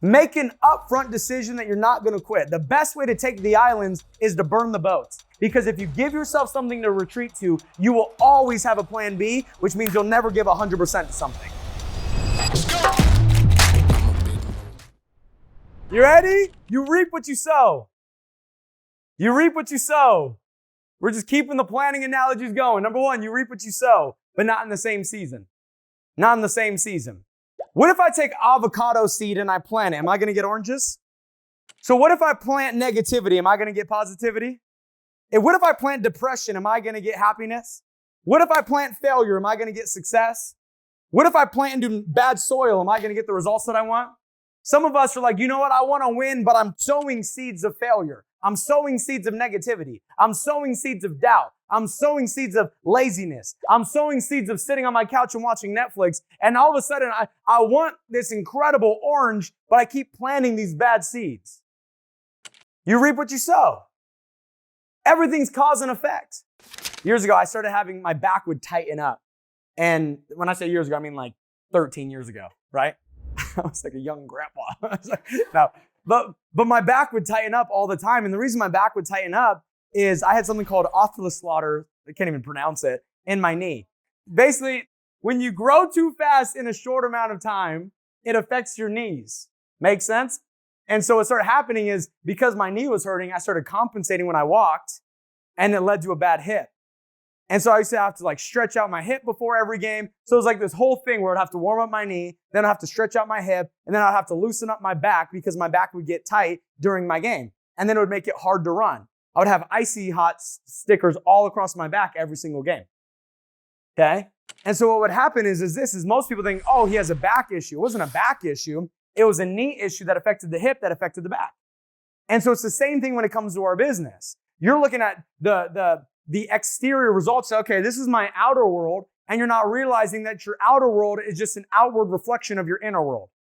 Make an upfront decision that you're not going to quit. The best way to take the islands is to burn the boats. Because if you give yourself something to retreat to, you will always have a plan B, which means you'll never give 100% to something. Let's go. You ready? You reap what you sow. You reap what you sow. We're just keeping the planning analogies going. Number one, you reap what you sow, but not in the same season. Not in the same season. What if I take avocado seed and I plant it? Am I going to get oranges? So what if I plant negativity? Am I going to get positivity? And what if I plant depression? Am I going to get happiness? What if I plant failure? Am I going to get success? What if I plant into bad soil? Am I going to get the results that I want? Some of us are like, you know what? I want to win, but I'm sowing seeds of failure. I'm sowing seeds of negativity. I'm sowing seeds of doubt. I'm sowing seeds of laziness. I'm sowing seeds of sitting on my couch and watching Netflix. And all of a sudden, I want this incredible orange, but I keep planting these bad seeds. You reap what you sow. Everything's cause and effect. Years ago, I started having my back would tighten up. And when I say years ago, I mean like 13 years ago, right? I was like a young grandpa. I was like, no. But my back would tighten up all the time. And the reason my back would tighten up is I had something called osteoslaughter, I can't even pronounce it, in my knee. Basically, when you grow too fast in a short amount of time, it affects your knees. Make sense? And so what started happening is because my knee was hurting, I started compensating when I walked, and it led to a bad hip. And so I used to have to like stretch out my hip before every game. So it was like this whole thing where I'd have to warm up my knee, then I'd have to stretch out my hip, and then I'd have to loosen up my back because my back would get tight during my game. And then it would make it hard to run. I would have icy hot stickers all across my back every single game. Okay? And so what would happen is most people think, oh, he has a back issue. It wasn't a back issue. It was a knee issue that affected the hip that affected the back. And so it's the same thing when it comes to our business. You're looking at the exterior results. Okay, this is my outer world, and you're not realizing that your outer world is just an outward reflection of your inner world.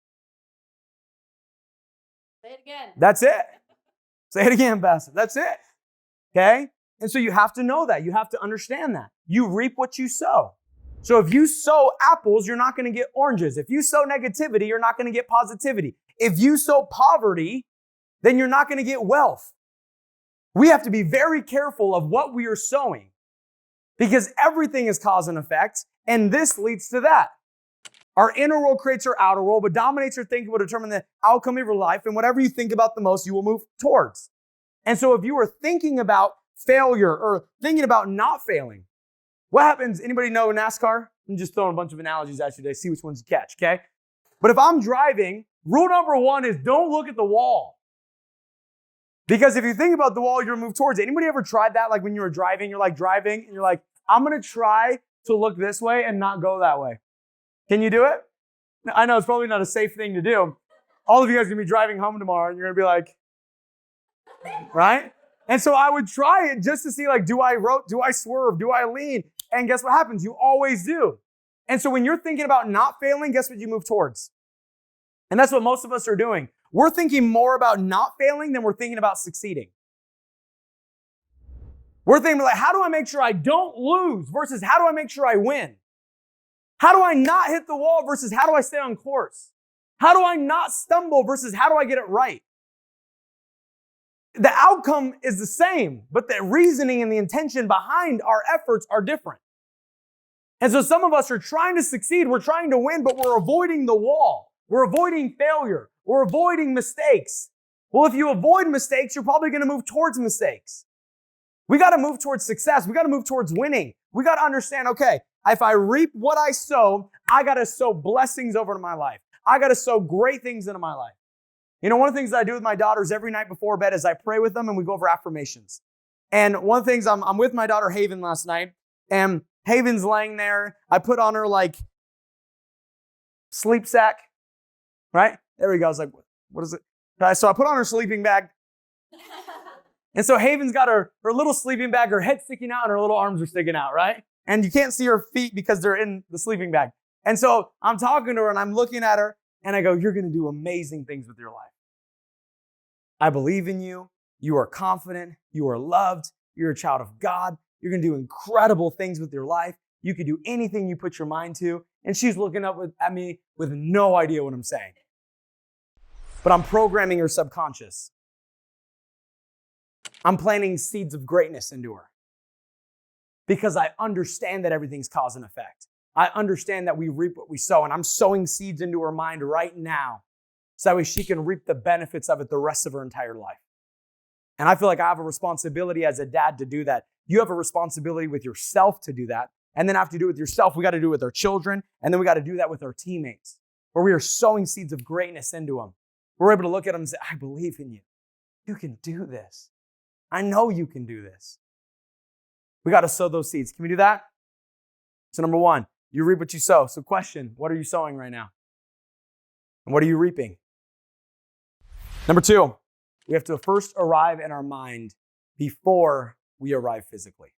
Say it again. That's it. Say it again, Pastor. That's it. Okay? And so you have to know that. You have to understand that. You reap what you sow. So if you sow apples, you're not going to get oranges. If you sow negativity, you're not going to get positivity. If you sow poverty, then you're not going to get wealth. We have to be very careful of what we are sowing because everything is cause and effect, and this leads to that. Our inner world creates our outer world, but dominates your thinking will determine the outcome of your life, and whatever you think about the most, you will move towards. And so if you are thinking about failure or thinking about not failing, what happens? Anybody know NASCAR? I'm just throwing a bunch of analogies at you today, see which ones you catch, okay? But if I'm driving, rule number one is don't look at the wall. Because if you think about the wall, you're gonna move towards it. Anybody ever tried that? Like when you were driving, you're like driving, and you're like, I'm gonna try to look this way and not go that way. Can you do it? I know it's probably not a safe thing to do. All of you guys are gonna be driving home tomorrow, and you're gonna be like, right? And so I would try it just to see, like, do I swerve? Do I lean? And guess what happens? You always do. And so when you're thinking about not failing, guess what you move towards? And that's what most of us are doing. We're thinking more about not failing than we're thinking about succeeding. We're thinking like, how do I make sure I don't lose versus how do I make sure I win? How do I not hit the wall versus how do I stay on course? How do I not stumble versus how do I get it right? The outcome is the same, but the reasoning and the intention behind our efforts are different. And so some of us are trying to succeed, we're trying to win, but we're avoiding the wall. We're avoiding failure. We're avoiding mistakes. Well, if you avoid mistakes, you're probably going to move towards mistakes. We got to move towards success. We got to move towards winning. We got to understand, okay, if I reap what I sow, I got to sow blessings over to my life. I got to sow great things into my life. You know, one of the things that I do with my daughters every night before bed is I pray with them and we go over affirmations. And one of the things, I'm with my daughter Haven last night, and Haven's laying there. I put on her like sleep sack, right? There we go. I was like, what is it? So I put on her sleeping bag. And so Haven's got her little sleeping bag, her head sticking out and her little arms are sticking out, right? And you can't see her feet because they're in the sleeping bag. And so I'm talking to her and I'm looking at her and I go, you're going to do amazing things with your life. I believe in you. You are confident. You are loved. You're a child of God. You're going to do incredible things with your life. You can do anything you put your mind to. And she's looking up at me with no idea what I'm saying. but I'm programming her subconscious. I'm planting seeds of greatness into her because I understand that everything's cause and effect. I understand that we reap what we sow, and I'm sowing seeds into her mind right now so that way she can reap the benefits of it the rest of her entire life. And I feel like I have a responsibility as a dad to do that. You have a responsibility with yourself to do that. And then after you do it with yourself, we got to do it with our children. And then we got to do that with our teammates, where we are sowing seeds of greatness into them. We're able to look at them and say, I believe in you. You can do this. I know you can do this. We got to sow those seeds. Can we do that? So number one, you reap what you sow. So question, what are you sowing right now? And what are you reaping? Number two, we have to first arrive in our mind before we arrive physically.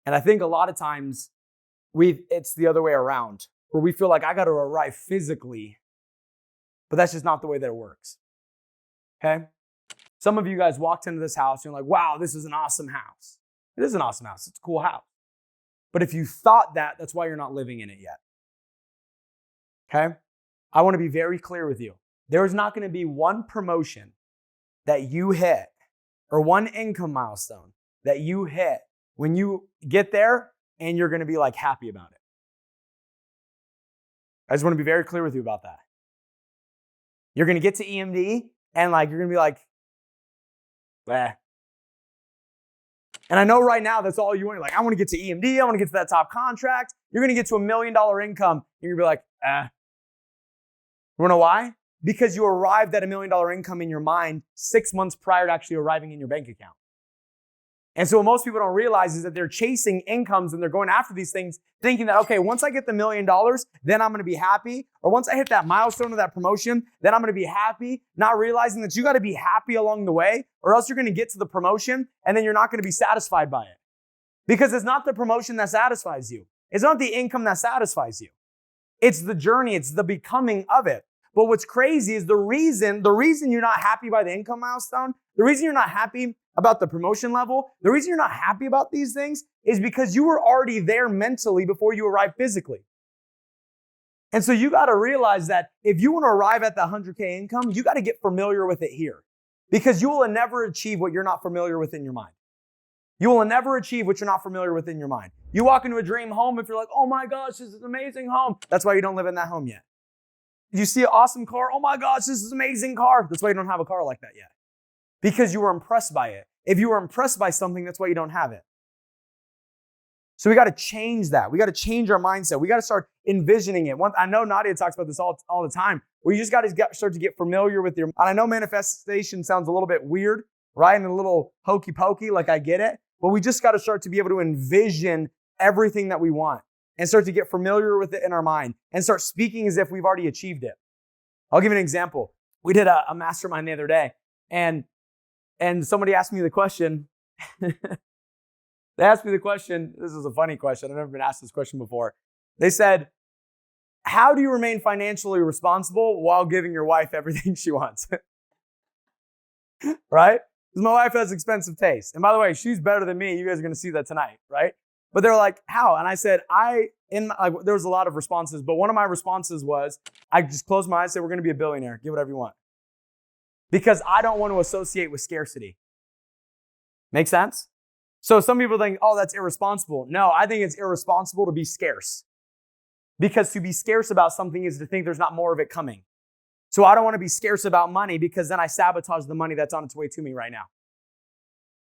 And I think a lot of times it's the other way around, where we feel like I got to arrive physically, but that's just not the way that it works. Okay? Some of you guys walked into this house and you're like, wow, this is an awesome house. It is an awesome house. It's a cool house. But if you thought that, that's why you're not living in it yet. Okay? I want to be very clear with you. There is not going to be one promotion that you hit or one income milestone that you hit when you get there and you're going to be like happy about it. I just want to be very clear with you about that. You're going to get to EMD and like you're going to be like, bleh. And I know right now that's all you want. You're like, I want to get to EMD. I want to get to that top contract. You're going to get to $1 million income. You're going to be like, You want to know why? Because you arrived at $1 million income in your mind 6 months prior to actually arriving in your bank account. And so what most people don't realize is that they're chasing incomes and they're going after these things thinking that, okay, once I get the $1 million, then I'm going to be happy. Or once I hit that milestone of that promotion, then I'm going to be happy, not realizing that you got to be happy along the way, or else you're going to get to the promotion and then you're not going to be satisfied by it. Because it's not the promotion that satisfies you. It's not the income that satisfies you. It's the journey. It's the becoming of it. But what's crazy is the reason you're not happy by the income milestone, the reason you're not happy about the promotion level, the reason you're not happy about these things is because you were already there mentally before you arrived physically. And so you got to realize that if you want to arrive at the 100K income, you got to get familiar with it here, because you will never achieve what you're not familiar with in your mind. You will never achieve what you're not familiar with in your mind. You walk into a dream home if you're like, oh my gosh, this is an amazing home. That's why you don't live in that home yet. You see an awesome car. Oh my gosh, this is an amazing car. That's why you don't have a car like that yet. Because you were impressed by it. If you were impressed by something, that's why you don't have it. So we got to change that. We got to change our mindset. We got to start envisioning it. I know Nadia talks about this all the time, where you just got to start to get familiar with your, and I know manifestation sounds a little bit weird, right? And a little hokey pokey, like I get it. But we just got to start to be able to envision everything that we want and start to get familiar with it in our mind and start speaking as if we've already achieved it. I'll give you an example. We did a mastermind the other day, and somebody asked me the question. They asked me the question. This is a funny question. I've never been asked this question before. They said, how do you remain financially responsible while giving your wife everything she wants? Right? Because my wife has expensive taste. And by the way, she's better than me. You guys are going to see that tonight, right? But they're like, how? And I said, there was a lot of responses, but one of my responses was, I just closed my eyes and said, we're going to be a billionaire. Get whatever you want. Because I don't want to associate with scarcity. Make sense? So some people think, oh, that's irresponsible. No, I think it's irresponsible to be scarce. Because to be scarce about something is to think there's not more of it coming. So I don't want to be scarce about money, because then I sabotage the money that's on its way to me right now.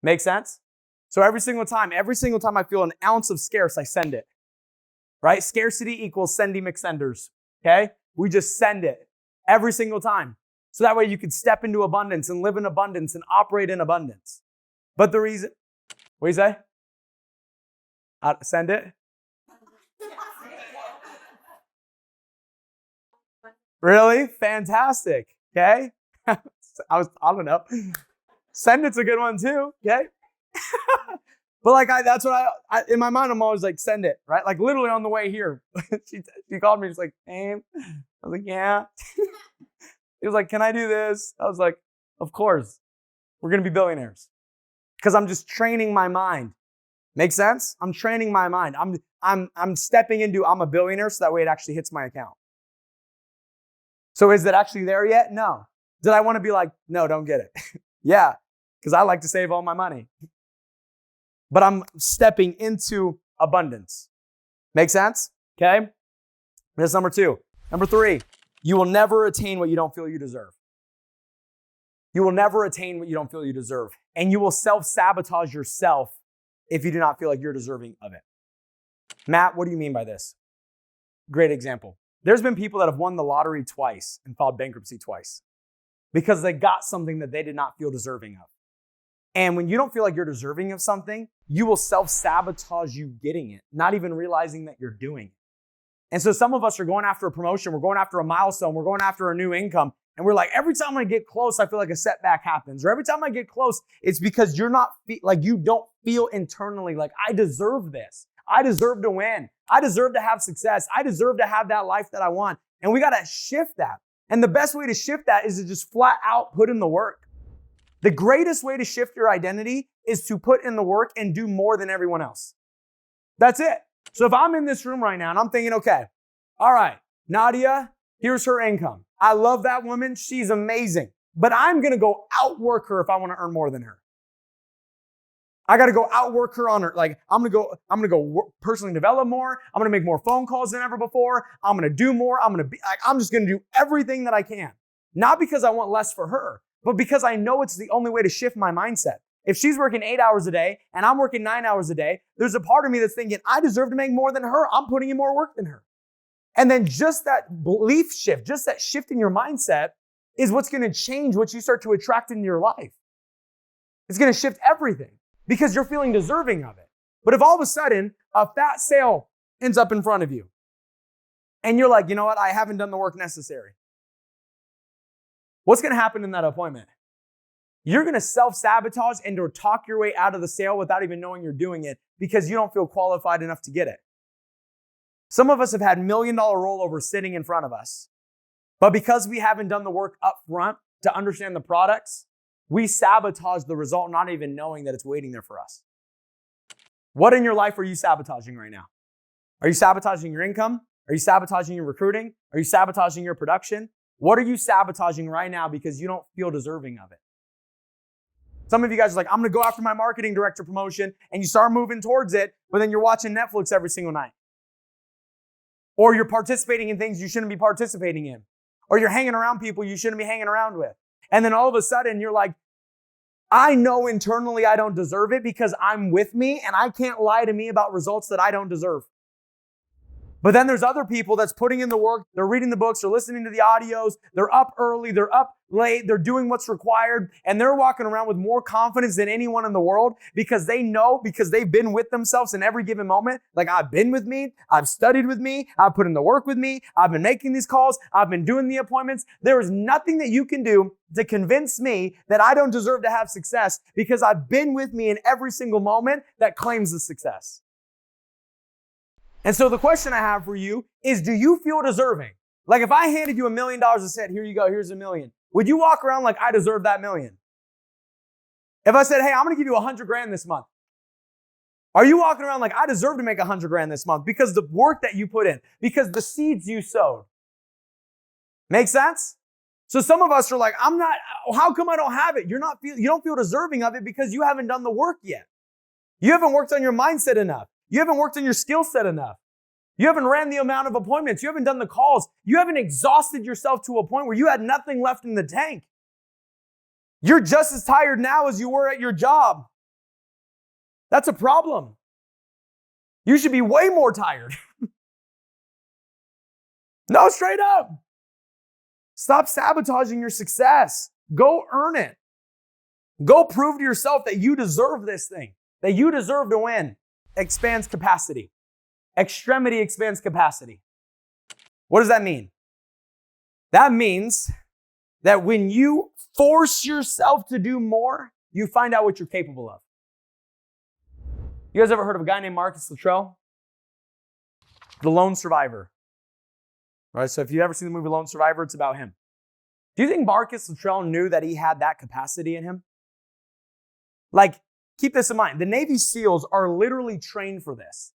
Make sense? So every single time I feel an ounce of scarce, I send it. Right? Scarcity equals sending McSenders. Okay? We just send it every single time. So that way you can step into abundance and live in abundance and operate in abundance. But the reason, what do you say? Send it? Really? Fantastic. Okay? I don't know. Send it's a good one too. Okay? But that's what I in my mind, I'm always like, send it, right? Like literally on the way here, she called me, she's like, hey. I was like, yeah. He was like, can I do this? I was like, of course. We're going to be billionaires. Because I'm just training my mind. Make sense? I'm training my mind. I'm stepping into, I'm a billionaire, so that way it actually hits my account. So is it actually there yet? No. Did I want to be like, no, don't get it? Yeah, because I like to save all my money. But I'm stepping into abundance. Make sense? Okay? That's number 2. Number 3, you will never attain what you don't feel you deserve. You will never attain what you don't feel you deserve. And you will self-sabotage yourself if you do not feel like you're deserving of it. Matt, what do you mean by this? Great example. There's been people that have won the lottery twice and filed bankruptcy twice because they got something that they did not feel deserving of. And when you don't feel like you're deserving of something, you will self-sabotage you getting it, not even realizing that you're doing it. And so some of us are going after a promotion, we're going after a milestone, we're going after a new income, and we're like, every time I get close, I feel like a setback happens. Or every time I get close, it's because you're not, you don't feel internally like, I deserve this. I deserve to win. I deserve to have success. I deserve to have that life that I want. And we got to shift that. And the best way to shift that is to just flat out put in the work. The greatest way to shift your identity is to put in the work and do more than everyone else. That's it. So if I'm in this room right now and I'm thinking, okay, all right, Nadia, here's her income. I love that woman. She's amazing. But I'm going to go outwork her if I want to earn more than her. I got to go outwork her on her. Like, I'm going to go personally develop more. I'm going to make more phone calls than ever before. I'm going to do more. I'm just going to do everything that I can. Not because I want less for her, but because I know it's the only way to shift my mindset. If she's working 8 hours a day and I'm working 9 hours a day, there's a part of me that's thinking, I deserve to make more than her. I'm putting in more work than her. And then just that belief shift, just that shift in your mindset is what's going to change what you start to attract into your life. It's going to shift everything because you're feeling deserving of it. But if all of a sudden a fat sale ends up in front of you and you're like, you know what? I haven't done the work necessary. What's going to happen in that appointment? You're going to self-sabotage and or talk your way out of the sale without even knowing you're doing it because you don't feel qualified enough to get it. Some of us have had $1 million rollovers sitting in front of us. But because we haven't done the work up front to understand the products, we sabotage the result not even knowing that it's waiting there for us. What in your life are you sabotaging right now? Are you sabotaging your income? Are you sabotaging your recruiting? Are you sabotaging your production? What are you sabotaging right now because you don't feel deserving of it? Some of you guys are like, I'm going to go after my marketing director promotion, and you start moving towards it, but then you're watching Netflix every single night. Or you're participating in things you shouldn't be participating in. Or you're hanging around people you shouldn't be hanging around with. And then all of a sudden you're like, I know internally I don't deserve it because I'm with me and I can't lie to me about results that I don't deserve. But then there's other people that's putting in the work, they're reading the books, they're listening to the audios, they're up early, they're up late, they're doing what's required, and they're walking around with more confidence than anyone in the world because they know, because they've been with themselves in every given moment. Like, I've been with me, I've studied with me, I've put in the work with me, I've been making these calls, I've been doing the appointments. There is nothing that you can do to convince me that I don't deserve to have success because I've been with me in every single moment that claims the success. And so the question I have for you is, do you feel deserving? Like, if I handed you $1 million and said, here you go, here's $1 million, would you walk around like I deserve that million? If I said, hey, I'm going to give you $100,000 this month, are you walking around like I deserve to make $100,000 this month because the work that you put in, because the seeds you sowed? Make sense? So some of us are like, how come I don't have it? You don't feel deserving of it because you haven't done the work yet. You haven't worked on your mindset enough. You haven't worked on your skill set enough. You haven't ran the amount of appointments. You haven't done the calls. You haven't exhausted yourself to a point where you had nothing left in the tank. You're just as tired now as you were at your job. That's a problem. You should be way more tired. No, straight up. Stop sabotaging your success. Go earn it. Go prove to yourself that you deserve this thing, that you deserve to win. Expands capacity. Extremity expands capacity. What does that mean? That means that when you force yourself to do more, you find out what you're capable of. You guys ever heard of a guy named Marcus Luttrell? The Lone Survivor. Right? So if you've ever seen the movie Lone Survivor, it's about him. Do you think Marcus Luttrell knew that he had that capacity in him? Like, keep this in mind. The Navy SEALs are literally trained for this.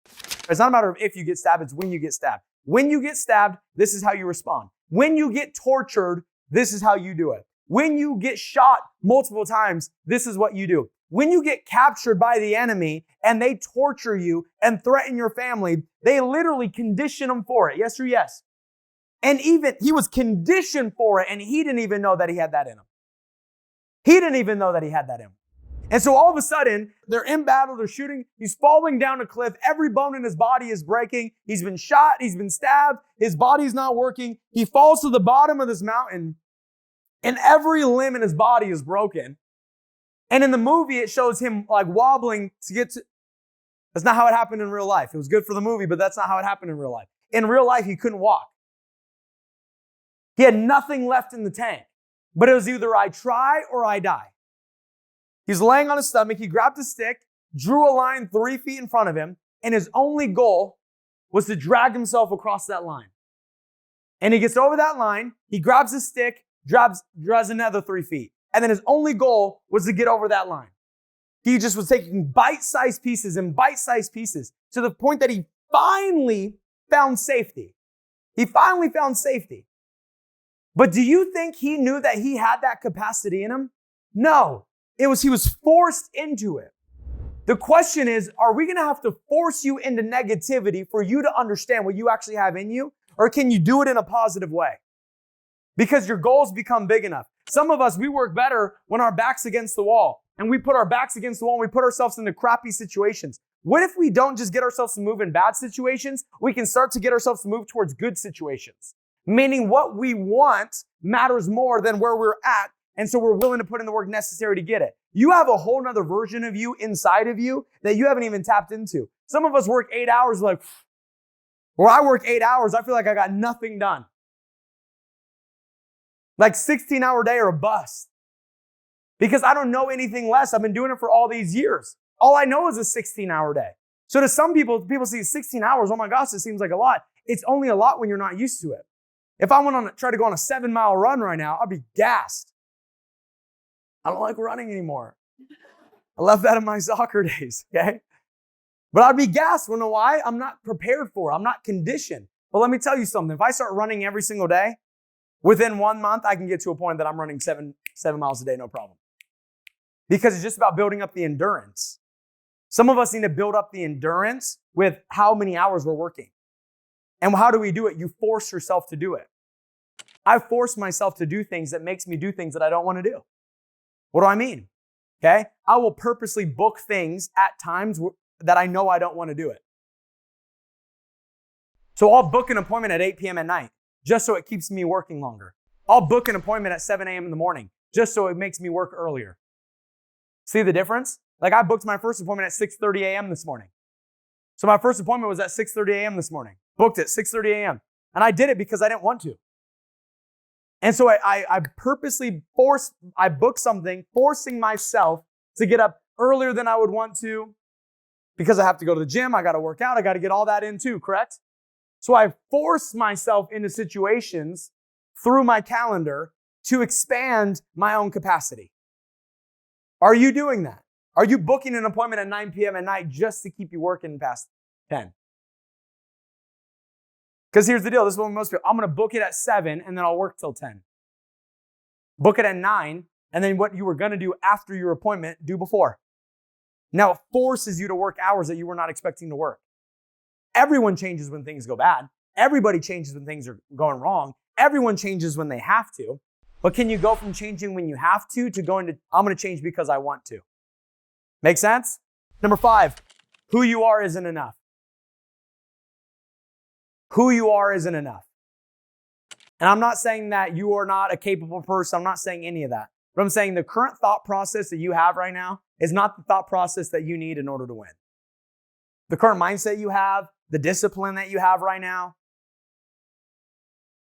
It's not a matter of if you get stabbed, it's when you get stabbed. When you get stabbed, this is how you respond. When you get tortured, this is how you do it. When you get shot multiple times, this is what you do. When you get captured by the enemy and they torture you and threaten your family, they literally condition them for it. Yes or yes? And even he was conditioned for it, and he didn't even know that he had that in him. He didn't even know that he had that in him. And so all of a sudden, they're in battle, they're shooting, he's falling down a cliff, every bone in his body is breaking, he's been shot, he's been stabbed, his body's not working, he falls to the bottom of this mountain, and every limb in his body is broken. And in the movie, it shows him like wobbling to get to, that's not how it happened in real life. It was good for the movie, but that's not how it happened in real life. In real life, he couldn't walk. He had nothing left in the tank, but it was either I try or I die. He's laying on his stomach. He grabbed a stick, drew a line 3 feet in front of him, and his only goal was to drag himself across that line. And he gets over that line. He grabs a stick, drags another 3 feet. And then his only goal was to get over that line. He just was taking bite-sized pieces and bite-sized pieces to the point that he finally found safety. He finally found safety. But do you think he knew that he had that capacity in him? No. He was forced into it. The question is, are we going to have to force you into negativity for you to understand what you actually have in you? Or can you do it in a positive way? Because your goals become big enough. Some of us, we work better when our back's against the wall. And we put our backs against the wall and we put ourselves into crappy situations. What if we don't just get ourselves to move in bad situations? We can start to get ourselves to move towards good situations. Meaning what we want matters more than where we're at. And so we're willing to put in the work necessary to get it. You have a whole nother version of you inside of you that you haven't even tapped into. Some of us work 8 hours like, or I work 8 hours, I feel like I got nothing done. Like 16-hour day or a bust. Because I don't know anything less. I've been doing it for all these years. All I know is a 16-hour day. So to some people see 16 hours, oh my gosh, it seems like a lot. It's only a lot when you're not used to it. If I try to go on a 7-mile run right now, I'd be gassed. I don't like running anymore. I left that in my soccer days, okay? But I'd be gassed. You know why? I'm not prepared for it. I'm not conditioned. But let me tell you something. If I start running every single day, within 1 month, I can get to a point that I'm running seven miles a day, no problem. Because it's just about building up the endurance. Some of us need to build up the endurance with how many hours we're working. And how do we do it? You force yourself to do it. I force myself to do things that makes me do things that I don't want to do. What do I mean? Okay? I will purposely book things at times that I know I don't want to do it. So I'll book an appointment at 8 p.m. at night just so it keeps me working longer. I'll book an appointment at 7 a.m. in the morning just so it makes me work earlier. See the difference? Like I booked my first appointment at 6:30 a.m. this morning. So my first appointment was at 6:30 a.m. this morning. Booked it 6:30 a.m. And I did it because I didn't want to. And so I purposely booked something, forcing myself to get up earlier than I would want to because I have to go to the gym, I got to work out, I got to get all that in too, correct? So I forced myself into situations through my calendar to expand my own capacity. Are you doing that? Are you booking an appointment at 9 p.m. at night just to keep you working past 10? Because here's the deal. This is what most people, I'm going to book it at 7 and then I'll work till 10. Book it at 9 and then what you were going to do after your appointment, do before. Now it forces you to work hours that you were not expecting to work. Everyone changes when things go bad. Everybody changes when things are going wrong. Everyone changes when they have to. But can you go from changing when you have to going to, I'm going to change because I want to? Make sense? Number 5, who you are isn't enough. Who you are isn't enough. And I'm not saying that you are not a capable person. I'm not saying any of that. But I'm saying the current thought process that you have right now is not the thought process that you need in order to win. The current mindset you have, the discipline that you have right now,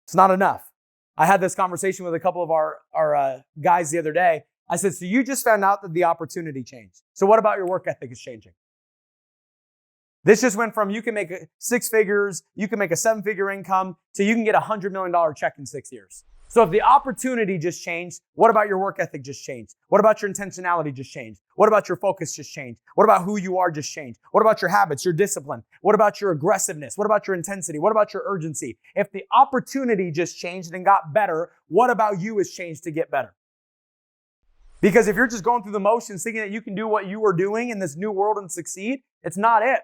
it's not enough. I had this conversation with a couple of our guys the other day. I said, so you just found out that the opportunity changed. So what about your work ethic is changing? This just went from you can make 6 figures, you can make a 7-figure income, to you can get a $100 million check in 6 years. So if the opportunity just changed, what about your work ethic just changed? What about your intentionality just changed? What about your focus just changed? What about who you are just changed? What about your habits, your discipline? What about your aggressiveness? What about your intensity? What about your urgency? If the opportunity just changed and got better, what about you has changed to get better? Because if you're just going through the motions thinking that you can do what you are doing in this new world and succeed, it's not it.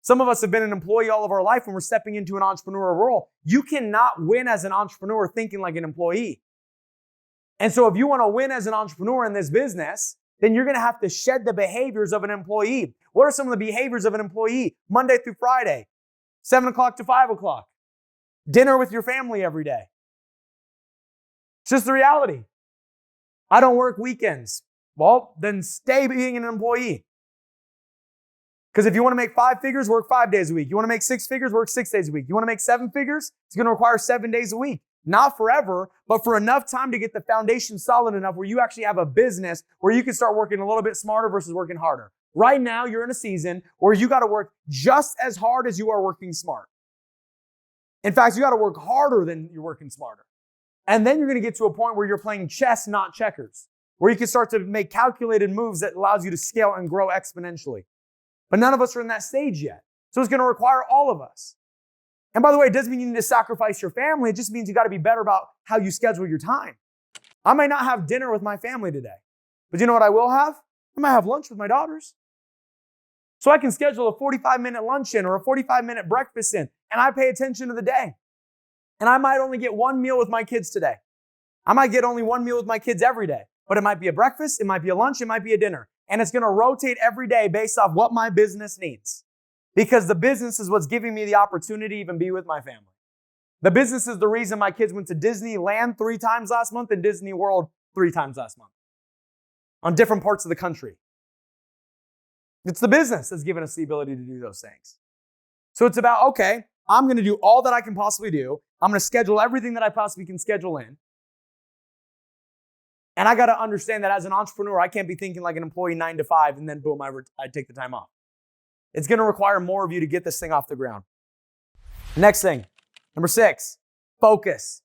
Some of us have been an employee all of our life when we're stepping into an entrepreneurial role. You cannot win as an entrepreneur thinking like an employee. And so if you want to win as an entrepreneur in this business, then you're going to have to shed the behaviors of an employee. What are some of the behaviors of an employee? Monday through Friday, 7 o'clock to 5 o'clock. Dinner with your family every day. It's just the reality. I don't work weekends. Well, then stay being an employee. Because if you want to make 5 figures, work 5 days a week. You want to make 6 figures, work 6 days a week. You want to make 7 figures, it's going to require 7 days a week. Not forever, but for enough time to get the foundation solid enough where you actually have a business where you can start working a little bit smarter versus working harder. Right now, you're in a season where you got to work just as hard as you are working smart. In fact, you got to work harder than you're working smarter. And then you're going to get to a point where you're playing chess, not checkers, where you can start to make calculated moves that allows you to scale and grow exponentially. But none of us are in that stage yet. So it's going to require all of us. And by the way, it doesn't mean you need to sacrifice your family. It just means you got to be better about how you schedule your time. I might not have dinner with my family today, but you know what I will have? I might have lunch with my daughters. So I can schedule a 45-minute lunch in or a 45-minute breakfast in, and I pay attention to the day. And I might only get 1 meal with my kids today. I might get only 1 meal with my kids every day, but it might be a breakfast, it might be a lunch, it might be a dinner. And it's going to rotate every day based off what my business needs. Because the business is what's giving me the opportunity to even be with my family. The business is the reason my kids went to Disneyland 3 times last month and Disney World 3 times last month on different parts of the country. It's the business that's given us the ability to do those things. So it's about, okay, I'm going to do all that I can possibly do. I'm going to schedule everything that I possibly can schedule in. And I got to understand that as an entrepreneur, I can't be thinking like an employee 9 to 5 and then boom, I take the time off. It's going to require more of you to get this thing off the ground. Next thing, number 6, focus.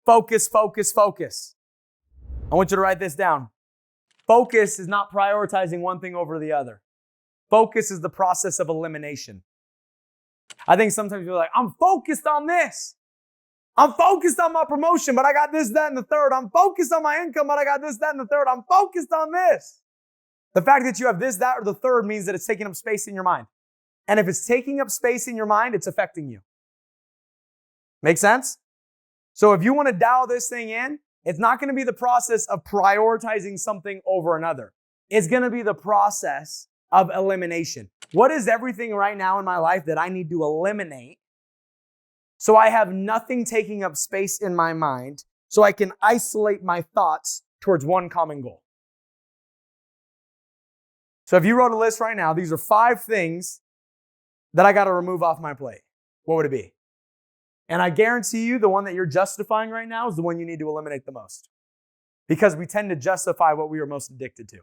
Focus, focus, focus. I want you to write this down. Focus is not prioritizing one thing over the other. Focus is the process of elimination. I think sometimes you're like, I'm focused on this. I'm focused on my promotion, but I got this, that, and the third. I'm focused on my income, but I got this, that, and the third. I'm focused on this. The fact that you have this, that, or the third means that it's taking up space in your mind. And if it's taking up space in your mind, it's affecting you. Make sense? So if you want to dial this thing in, it's not going to be the process of prioritizing something over another. It's going to be the process of elimination. What is everything right now in my life that I need to eliminate so I have nothing taking up space in my mind so I can isolate my thoughts towards one common goal? So if you wrote a list right now, these are 5 things that I got to remove off my plate. What would it be? And I guarantee you the one that you're justifying right now is the one you need to eliminate the most. Because we tend to justify what we are most addicted to.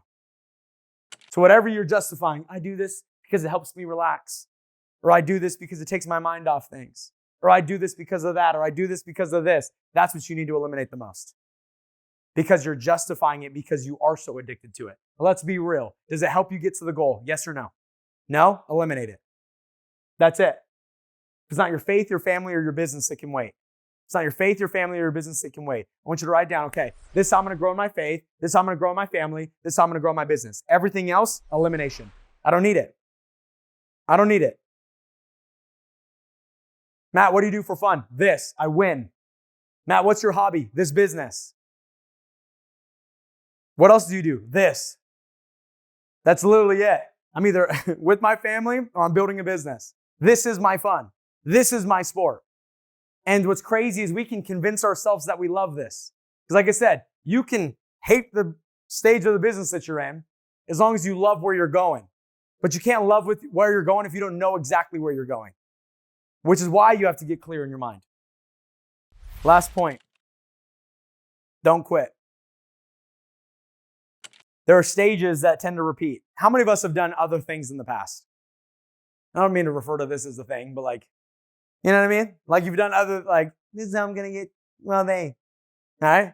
So whatever you're justifying, I do this because it helps me relax. Or I do this because it takes my mind off things. Or I do this because of that. Or I do this because of this. That's what you need to eliminate the most. Because you're justifying it because you are so addicted to it. But let's be real. Does it help you get to the goal? Yes or no? No? Eliminate it. That's it. It's not your faith, your family, or your business that can wait. It's not your faith, your family, or your business that can wait. I want you to write down, okay, this is how I'm going to grow my faith. This is how I'm going to grow my family. This is how I'm going to grow my business. Everything else, elimination. I don't need it. I don't need it. Matt, what do you do for fun? This. I win. Matt, what's your hobby? This business. What else do you do? This. That's literally it. I'm either with my family or I'm building a business. This is my fun. This is my sport. And what's crazy is we can convince ourselves that we love this. Because like I said, you can hate the stage of the business that you're in as long as you love where you're going. But you can't love with where you're going if you don't know exactly where you're going. Which is why you have to get clear in your mind. Last point. Don't quit. There are stages that tend to repeat. How many of us have done other things in the past? I don't mean to refer to this as a thing, but like, you know what I mean? Like you've done other, like, this is how I'm going to get well-being. All right?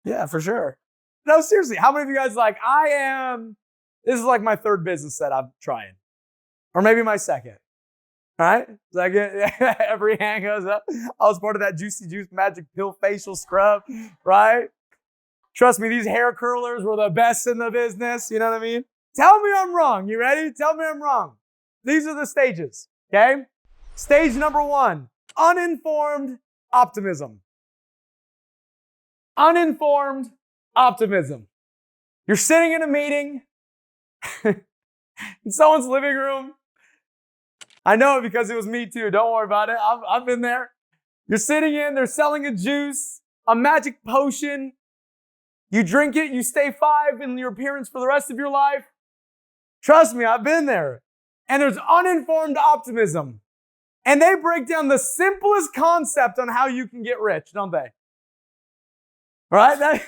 Yeah, for sure. No, seriously, how many of you guys like, this is like my 3rd business that I'm trying. Or maybe my 2nd. All right? Second, every hand goes up. I was part of that Juicy Juice Magic Pill facial scrub, right? Trust me, these hair curlers were the best in the business. You know what I mean? Tell me I'm wrong. You ready? Tell me I'm wrong. These are the stages, okay? Stage number 1, uninformed optimism. Uninformed optimism. You're sitting in a meeting in someone's living room. I know it because it was me too. Don't worry about it. I've been there. You're sitting in, they're selling a juice, a magic potion. You drink it, you stay 5 in your appearance for the rest of your life. Trust me, I've been there. And there's uninformed optimism. And they break down the simplest concept on how you can get rich, don't they? Right?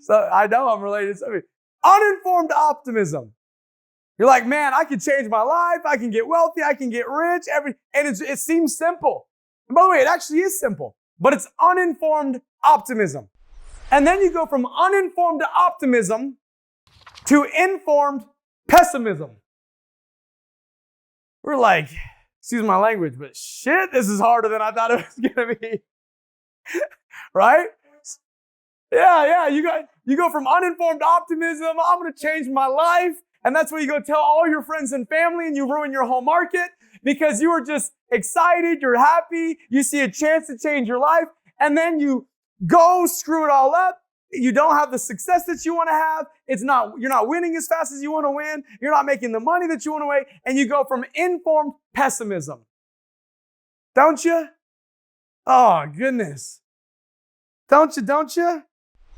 So I know I'm related to somebody. Uninformed optimism. You're like, man, I can change my life. I can get wealthy. I can get rich. And it seems simple. And by the way, it actually is simple. But it's uninformed optimism. And then you go from uninformed optimism to informed pessimism. We're like, excuse my language, but shit, this is harder than I thought it was going to be. Right? Yeah. You go from uninformed optimism, I'm going to change my life. And that's what you go tell all your friends and family, and you ruin your whole market because you are just excited, you're happy, you see a chance to change your life, and then you go screw it all up. You don't have the success that you want to have. You're not winning as fast as you want to win. You're not making the money that you want to make. And you go from informed pessimism. Don't you? Oh, goodness. Don't you?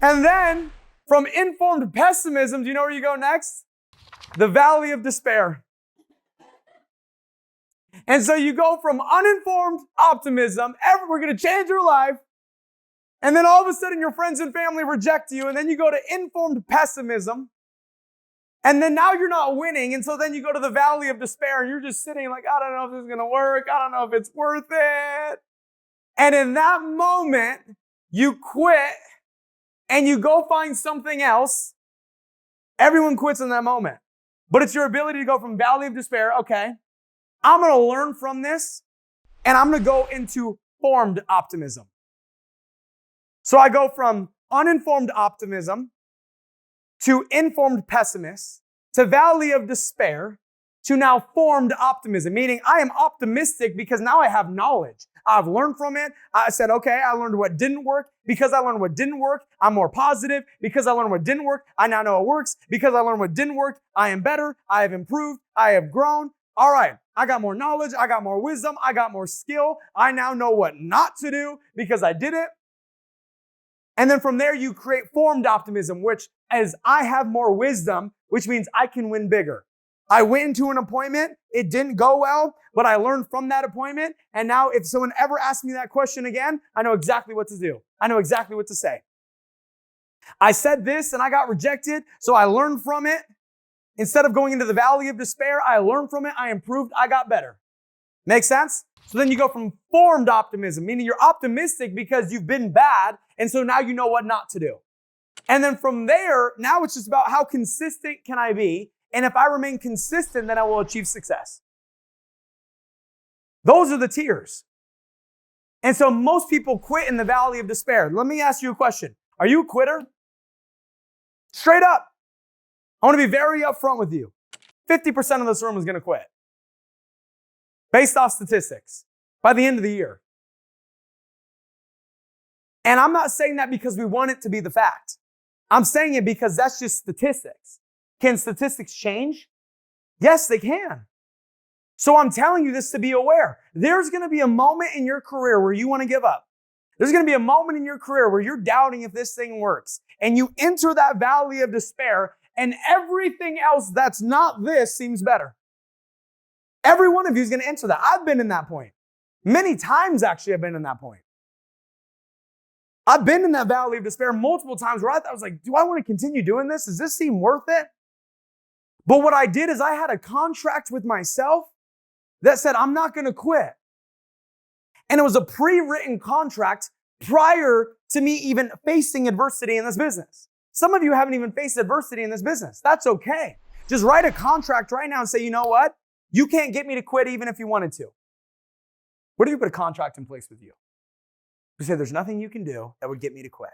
And then from informed pessimism, do you know where you go next? The valley of despair. And so you go from uninformed optimism, we're going to change your life, and then all of a sudden your friends and family reject you, and then you go to informed pessimism, and then now you're not winning, and so then you go to the valley of despair, and you're just sitting like, I don't know if this is going to work, I don't know if it's worth it. And in that moment, you quit, and you go find something else. Everyone quits in that moment. But it's your ability to go from valley of despair, okay, I'm going to learn from this, and I'm going to go into formed optimism. So I go from uninformed optimism to informed pessimist to valley of despair to now formed optimism, meaning I am optimistic because now I have knowledge. I've learned from it. I said, okay, I learned what didn't work. Because I learned what didn't work, I'm more positive. Because I learned what didn't work, I now know it works. Because I learned what didn't work, I am better. I have improved. I have grown. All right, I got more knowledge. I got more wisdom. I got more skill. I now know what not to do because I did it. And then from there, you create formed optimism, which is I have more wisdom, which means I can win bigger. I went into an appointment. It didn't go well, but I learned from that appointment. And now if someone ever asks me that question again, I know exactly what to do. I know exactly what to say. I said this and I got rejected, so I learned from it. Instead of going into the valley of despair, I learned from it. I improved. I got better. Make sense? So then you go from formed optimism, meaning you're optimistic because you've been bad. And so now you know what not to do. And then from there, now it's just about how consistent can I be? And if I remain consistent, then I will achieve success. Those are the tiers. And so most people quit in the valley of despair. Let me ask you a question. Are you a quitter? Straight up. I want to be very upfront with you. 50% of this room is going to quit. Based off statistics. By the end of the year. And I'm not saying that because we want it to be the fact. I'm saying it because that's just statistics. Can statistics change? Yes, they can. So I'm telling you this to be aware. There's going to be a moment in your career where you want to give up. There's going to be a moment in your career where you're doubting if this thing works. And you enter that valley of despair and everything else that's not this seems better. Every one of you is going to enter that. I've been in that point. Many times, actually, I've been in that point. I've been in that valley of despair multiple times where I was like, do I want to continue doing this? Does this seem worth it? But what I did is I had a contract with myself that said, I'm not going to quit. And it was a pre-written contract prior to me even facing adversity in this business. Some of you haven't even faced adversity in this business. That's okay. Just write a contract right now and say, you know what? You can't get me to quit even if you wanted to. What if you put a contract in place with you? You say, there's nothing you can do that would get me to quit.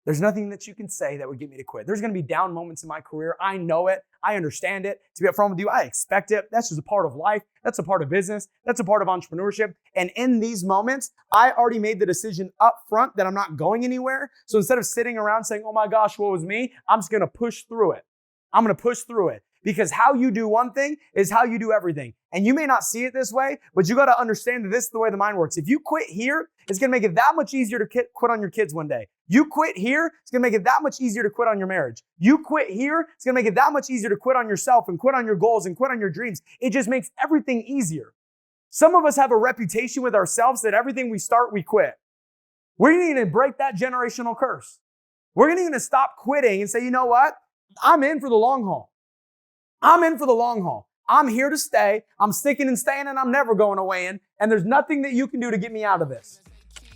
There's nothing that you can say that would get me to quit. There's going to be down moments in my career. I know it. I understand it. To be upfront with you, I expect it. That's just a part of life. That's a part of business. That's a part of entrepreneurship. And in these moments, I already made the decision up front that I'm not going anywhere. So instead of sitting around saying, oh my gosh, what was me? I'm just going to push through it. I'm going to push through it. Because how you do one thing is how you do everything. And you may not see it this way, but you got to understand that this is the way the mind works. If you quit here, it's going to make it that much easier to quit on your kids one day. You quit here, it's going to make it that much easier to quit on your marriage. You quit here, it's going to make it that much easier to quit on yourself and quit on your goals and quit on your dreams. It just makes everything easier. Some of us have a reputation with ourselves that everything we start, we quit. We're going to break that generational curse. We're going to stop quitting and say, you know what? I'm in for the long haul. I'm in for the long haul. I'm here to stay. I'm sticking and staying, and I'm never going away in. And there's nothing that you can do to get me out of this.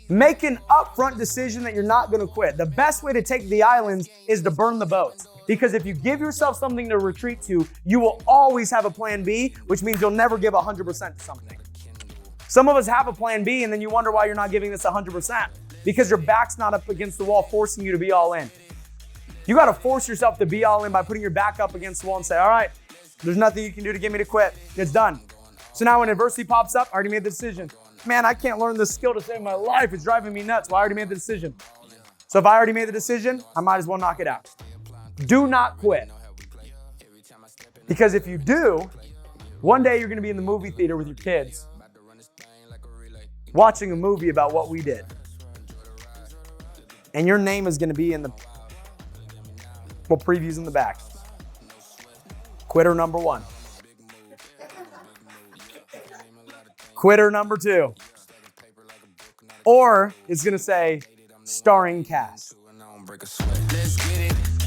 Make an upfront decision that you're not going to quit. The best way to take the islands is to burn the boats. Because if you give yourself something to retreat to, you will always have a plan B, which means you'll never give 100% to something. Some of us have a plan B, and then you wonder why you're not giving this 100%. Because your back's not up against the wall forcing you to be all in. You got to force yourself to be all in by putting your back up against the wall and say, all right, there's nothing you can do to get me to quit. It's done. So now when adversity pops up, I already made the decision. Man, I can't learn this skill to save my life. It's driving me nuts. Well, I already made the decision. So if I already made the decision, I might as well knock it out. Do not quit. Because if you do, one day you're going to be in the movie theater with your kids watching a movie about what we did. And your name is going to be in the previews in the back. Quitter number 1. Quitter number 2. Or it's going to say starring cast. Let's get it.